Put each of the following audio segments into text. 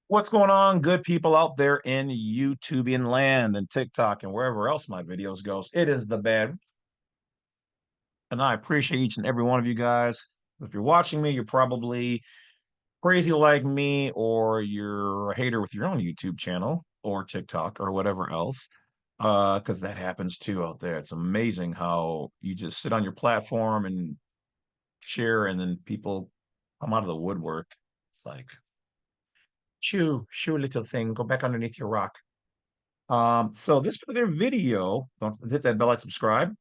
What's going on, good people out there in YouTubian land and TikTok and wherever else my videos goes? It is the Bad, and I appreciate each and every one of you guys. If you're watching me, you're probably crazy like me, or you're a hater with your own YouTube channel or TikTok or whatever else. Because that happens too out there. It's amazing how you just sit on your platform and share, and then people come out of the woodwork. It's like, shoo, little thing, go back underneath your rock. So this particular video, don't hit that bell, like, subscribe,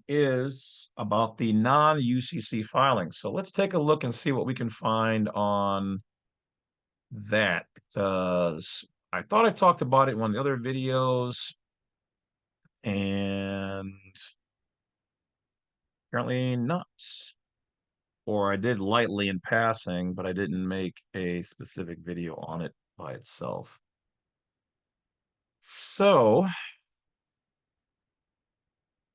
is about the non-UCC filing. So let's take a look and see what we can find on that, because I thought I talked about it in one of the other videos, and apparently not. Or I did lightly in passing, but I didn't make a specific video on it by itself. So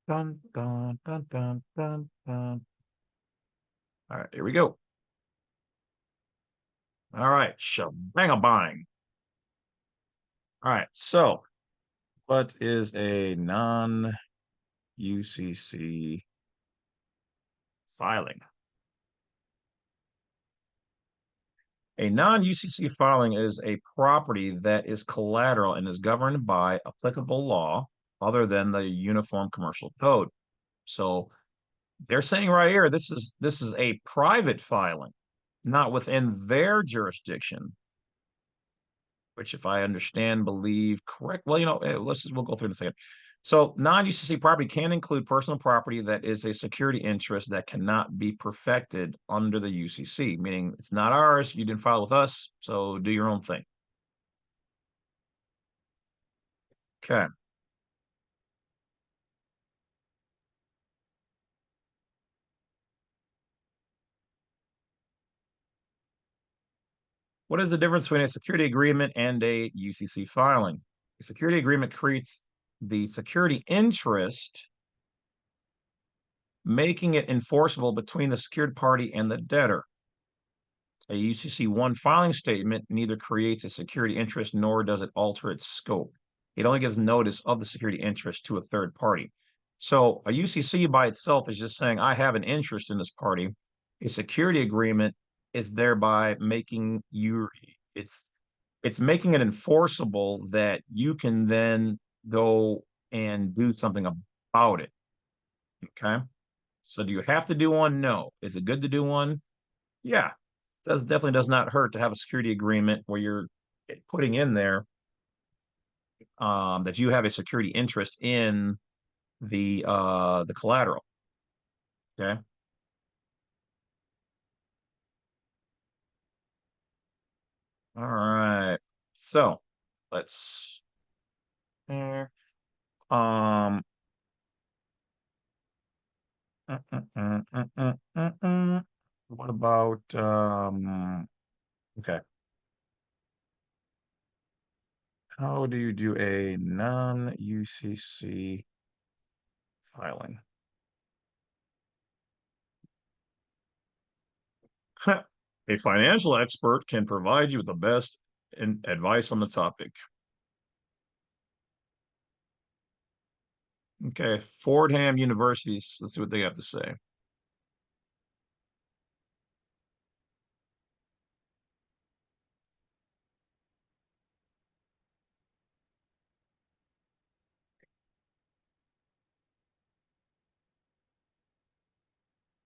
dun dun dun dun dun dun. All right, here we go. All right, shebang-a-bang. All right, so what is a non-UCC filing? A non-UCC filing is a property that is collateral and is governed by applicable law other than the Uniform Commercial Code. So they're saying right here, this is a private filing, not within their jurisdiction. Which, if I understand, believe correct, well, we'll go through in a second. So non-UCC property can include personal property that is a security interest that cannot be perfected under the UCC, meaning it's not ours, you didn't file with us, so do your own thing. Okay. What is the difference between a security agreement and a UCC filing? A security agreement creates the security interest, making it enforceable between the secured party and the debtor. A UCC1 filing statement neither creates a security interest nor does it alter its scope. It only gives notice of the security interest to a third party. So a UCC by itself is just saying, I have an interest in this party. A security agreement is thereby making it's making it enforceable that you can then go and do something about it. Okay. So do you have to do one? No. Is it good to do one? Yeah, definitely does not hurt to have a security agreement where you're putting in there that you have a security interest in the collateral. Okay. All right. So let's um what about okay. How do you do a non-UCC filing? A financial expert can provide you with the best advice on the topic. Okay, Fordham Universities. Let's see what they have to say.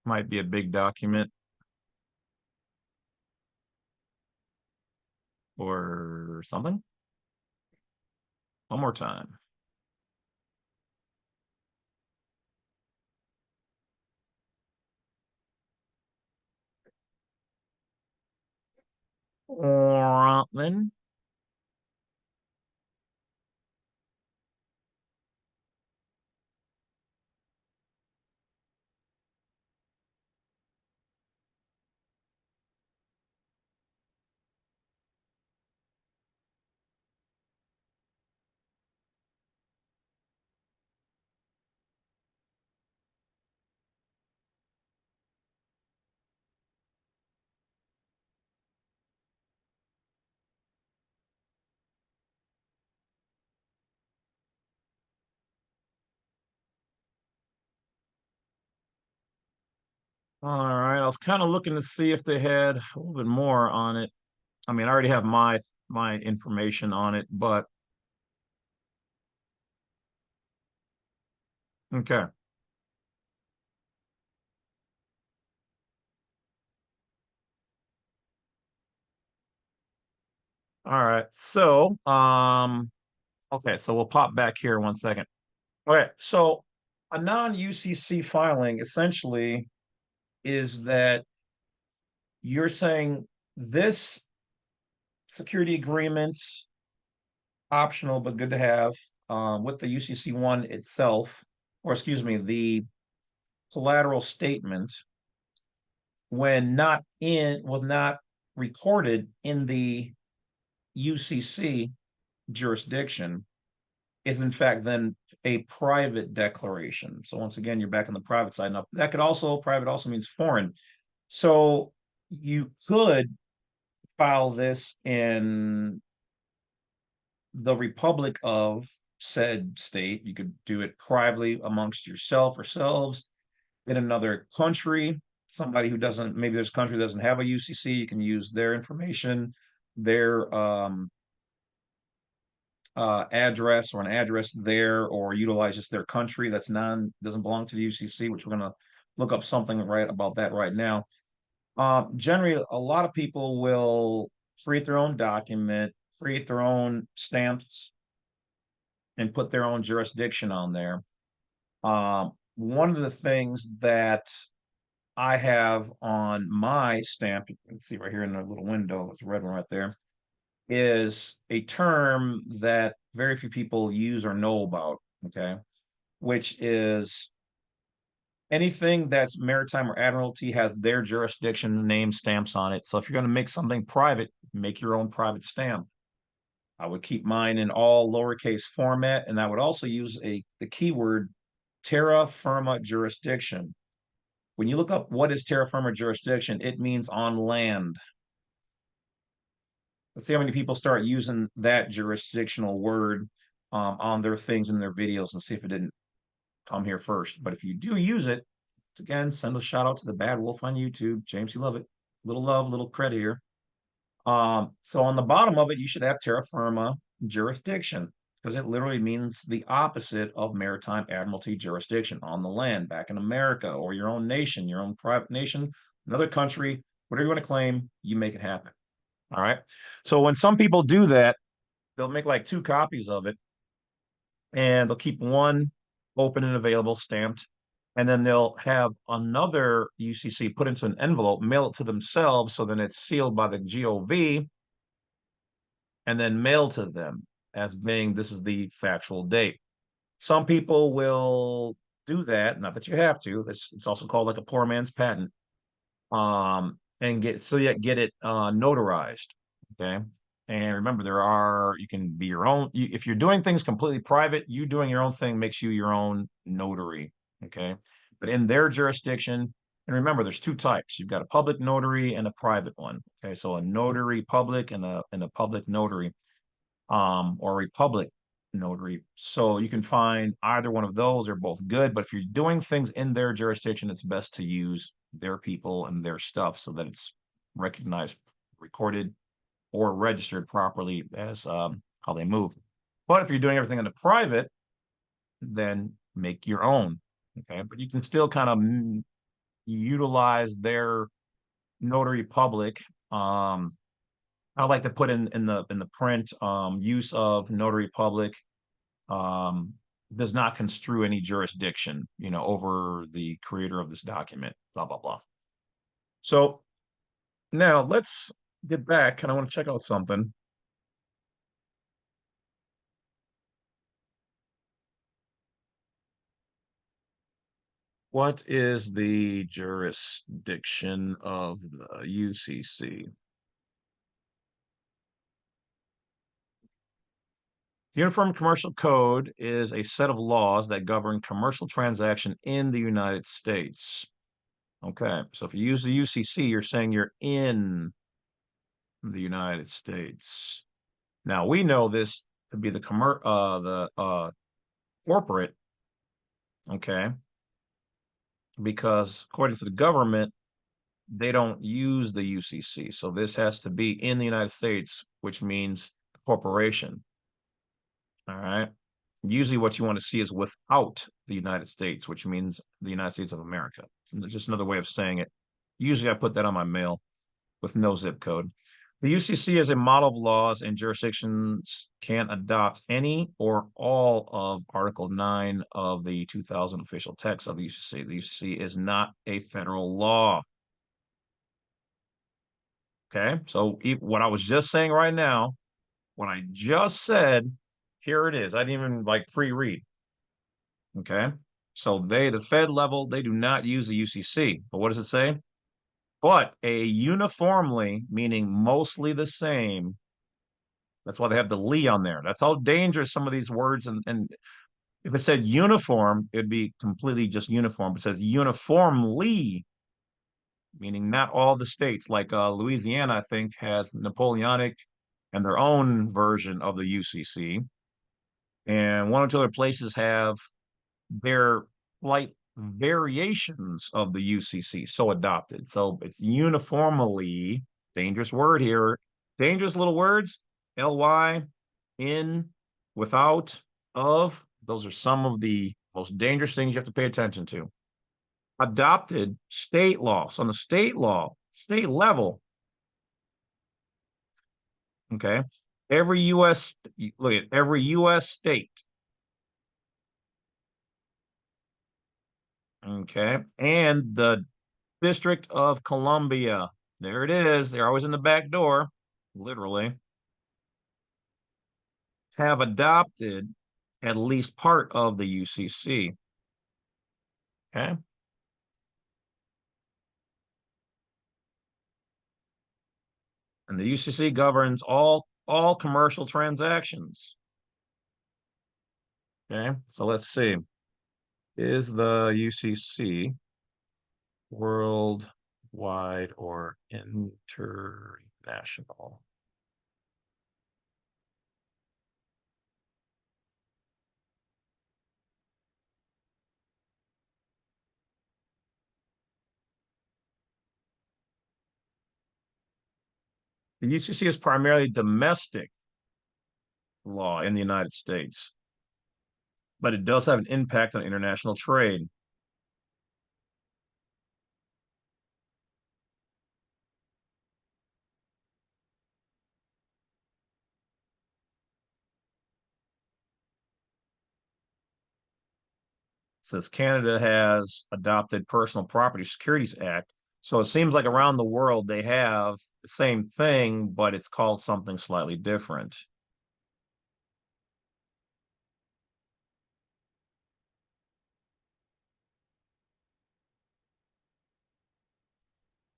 Might be a big document or something. One more time. Then All right, I was kind of looking to see if they had a little bit more on it. I mean, I already have my information on it, but okay. All right. So, okay, so we'll pop back here 1 second. All right, so a non-UCC filing essentially is that you're saying this security agreement, optional but good to have, with the UCC one itself, or excuse me, the collateral statement, when not in, was not recorded in the UCC jurisdiction, is in fact then a private declaration. So once again, you're back on the private side. Now that could also, private also means foreign. So you could file this in the republic of said state. You could do it privately amongst yourself or selves in another country. Somebody who doesn't, maybe there's a country that doesn't have a UCC, you can use their information, their address or an address there, or utilize just their country that's doesn't belong to the UCC, which we're going to look up something right about that right now. Generally, a lot of people will create their own document, create their own stamps, and put their own jurisdiction on there. One of the things that I have on my stamp, you can see right here in the little window, that's a red one right there, is a term that very few people use or know about, okay? Which is anything that's maritime or admiralty has their jurisdiction name stamps on it. So if you're going to make something private, make your own private stamp. I would keep mine in all lowercase format, and I would also use the keyword terra firma jurisdiction. When you look up what is terra firma jurisdiction, it means on land. Let's see how many people start using that jurisdictional word on their things in their videos and see if it didn't come here first. But if you do use it, again, send a shout out to the Badwolf on YouTube, James C. Lovett. Little love, little credit here. So on the bottom of it, you should have terra firma jurisdiction because it literally means the opposite of maritime admiralty jurisdiction on the land back in America or your own nation, your own private nation, another country, whatever you want to claim, you make it happen. All right. So when some people do that, they'll make like 2 copies of it and they'll keep one open and available stamped. And then they'll have another UCC put into an envelope, mail it to themselves. So then it's sealed by the GOV and then mail to them as being this is the factual date. Some people will do that, not that you have to. It's also called like a poor man's patent. And get it notarized. Okay. And remember, you can be your own. If you're doing things completely private, you doing your own thing makes you your own notary. Okay. But in their jurisdiction, and remember, there's 2 types. You've got a public notary and a private one. Okay. So a notary public and a public notary, or a republic notary. So you can find either one of those are both good. But if you're doing things in their jurisdiction, it's best to use their people and their stuff so that it's recognized, recorded, or registered properly as how they move. But if you're doing everything in the private, then make your own. Okay. But you can still kind of utilize their notary public. I like to put in the print, use of notary public um, does not construe any jurisdiction, over the creator of this document, blah, blah, blah. So now let's get back and I want to check out something. What is the jurisdiction of the UCC? The Uniform Commercial Code is a set of laws that govern commercial transaction in the United States. Okay, so if you use the UCC, you're saying you're in the United States. Now we know this to be the corporate, okay, because according to the government, they don't use the UCC. So this has to be in the United States, which means the corporation. All right. Usually what you want to see is without the United States, which means the United States of America. So just another way of saying it. Usually I put that on my mail with no zip code. The UCC is a model of laws, and jurisdictions can adopt any or all of Article 9 of the 2000 official text of the UCC. The UCC is not a federal law. Okay, so what I was just saying right now, what I just said, here it is. I didn't even like pre-read. Okay, so the Fed level, they do not use the UCC. But what does it say? But a uniformly, meaning mostly the same. That's why they have the "ly" on there. That's how dangerous some of these words. And if it said uniform, it'd be completely just uniform. It says uniformly, meaning not all the states. Like Louisiana, I think, has Napoleonic and their own version of the UCC. And one or two other places have their slight variations of the UCC so adopted. So it's uniformly, dangerous word here, dangerous little words, ly, in, without, of. Those are some of the most dangerous things you have to pay attention to. Adopted state law. So on the state law, state level, okay, every U.S., look at every U.S. state, okay, and the District of Columbia. There it is. They're always in the back door, literally. Have adopted at least part of the UCC. Okay. And the UCC governs all commercial transactions. Okay. So let's see. Is the UCC worldwide or international? The UCC is primarily domestic law in the United States, but it does have an impact on international trade. Says Canada has adopted Personal Property Securities Act. So it seems like around the world they have the same thing, but it's called something slightly different.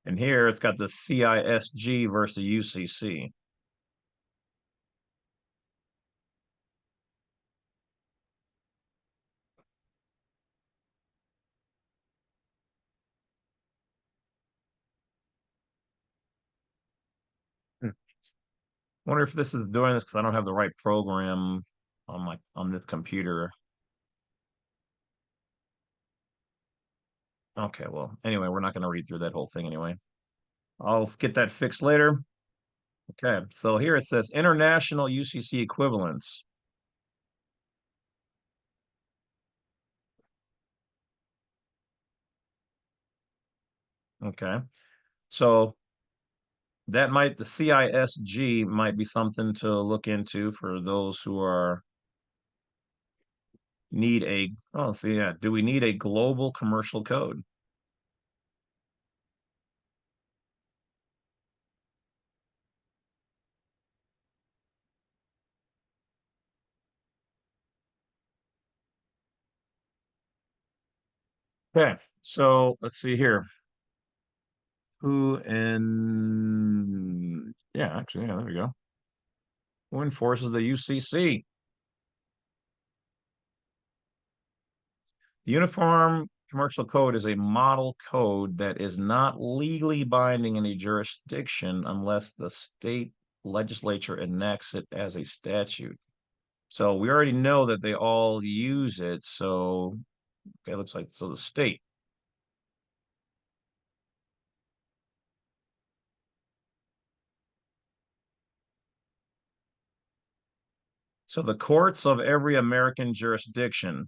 And here it's got the CISG versus the UCC. I wonder if this is doing this because I don't have the right program on this computer. Okay, well, anyway, we're not going to read through that whole thing anyway. I'll get that fixed later. Okay, so here it says international UCC equivalents. Okay, so that might, the CISG might be something to look into for those who are need a, oh, see, yeah, do we need a global commercial code? Okay, so let's see here. Who in, yeah, actually, yeah, there we go. Who enforces the UCC? The Uniform Commercial Code is a model code that is not legally binding in a jurisdiction unless the state legislature enacts it as a statute. So we already know that they all use it. So, okay, looks like, so the state. So the courts of every American jurisdiction.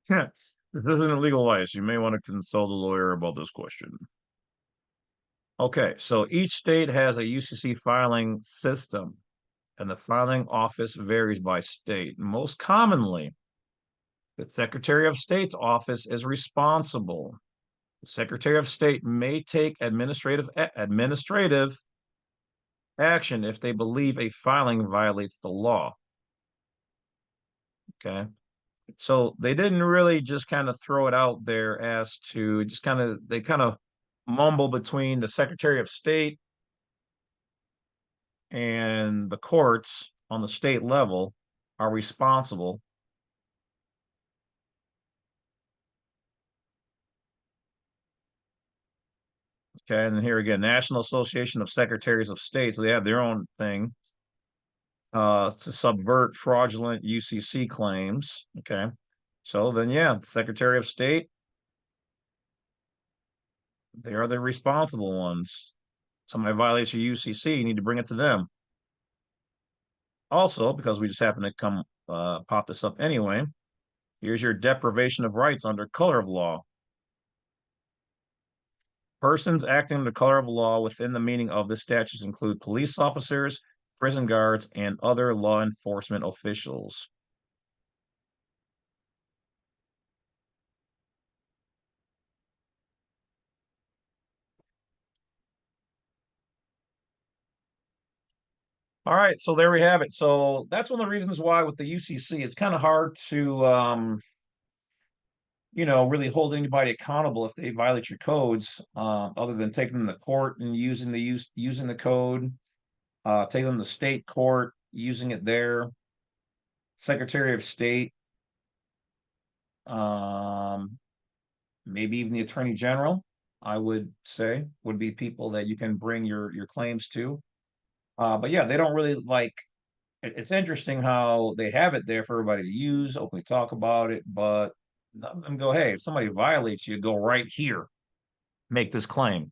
This isn't a legal advice. You may want to consult a lawyer about this question. Okay, so each state has a UCC filing system, and the filing office varies by state. Most commonly, the Secretary of State's office is responsible. The Secretary of State may take administrative action if they believe a filing violates the law. Okay. So they didn't really just kind of throw it out there as to just kind of, they kind of mumble between the Secretary of State and the courts on the state level are responsible. Okay, and here again, National Association of Secretaries of State, so they have their own thing to subvert fraudulent UCC claims. Okay, so then yeah, the Secretary of State, they are the responsible ones. Somebody violates your UCC, you need to bring it to them. Also, because we just happen to come pop this up anyway, here's your deprivation of rights under color of law. Persons acting under color of law within the meaning of the statutes include police officers, prison guards, and other law enforcement officials. All right, so there we have it. So that's one of the reasons why with the UCC, it's kind of hard to, really hold anybody accountable if they violate your codes, other than taking them to court and using the code, taking them to state court, using it there. Secretary of State, um, maybe even the Attorney General, I would say, would be people that you can bring your claims to. But yeah, they don't really like. It's interesting how they have it there for everybody to use, openly talk about it, but none of them go, "Hey, if somebody violates you, go right here, make this claim."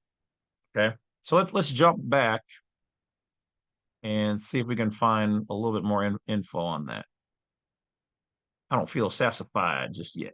Okay, so let's jump back and see if we can find a little bit more info on that. I don't feel satisfied just yet.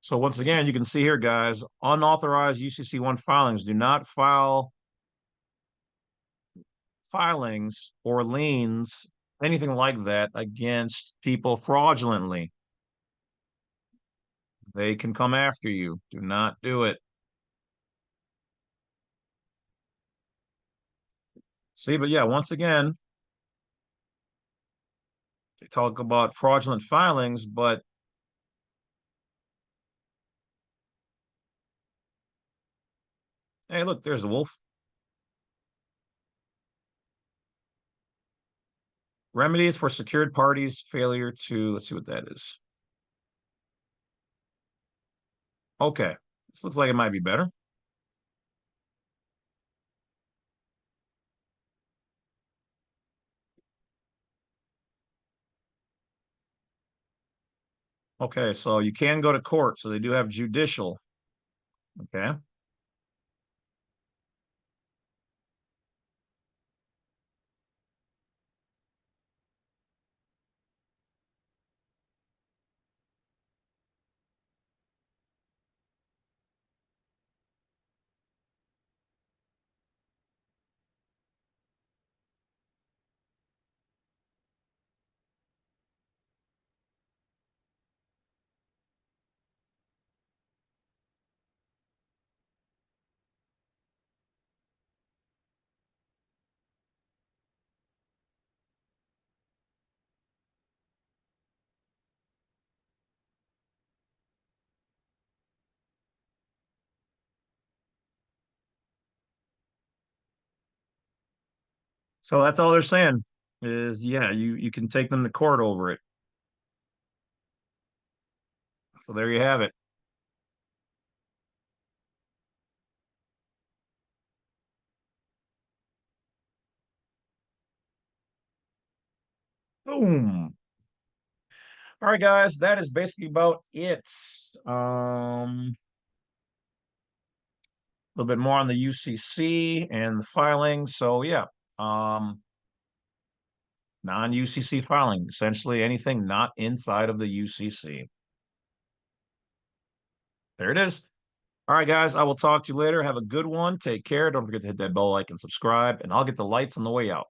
So once again, you can see here, guys, unauthorized UCC1 filings do not file filings or liens, anything like that, against people fraudulently. They can come after you. Do not do it. See, but yeah, once again, they talk about fraudulent filings, but hey, look, there's a wolf. Remedies for secured parties failure to, let's see what that is. Okay, this looks like it might be better. Okay, so you can go to court, so they do have judicial. Okay. So that's all they're saying is, yeah, you can take them to court over it. So there you have it. Boom. All right, guys, that is basically about it. A little bit more on the UCC and the filing. So yeah, non-UCC filing, essentially anything not inside of the UCC. There it is. All right, guys, I will talk to you later. Have a good one. Take care. Don't forget to hit that bell like and subscribe, and I'll get the lights on the way out.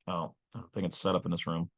Oh, I don't think it's set up in this room.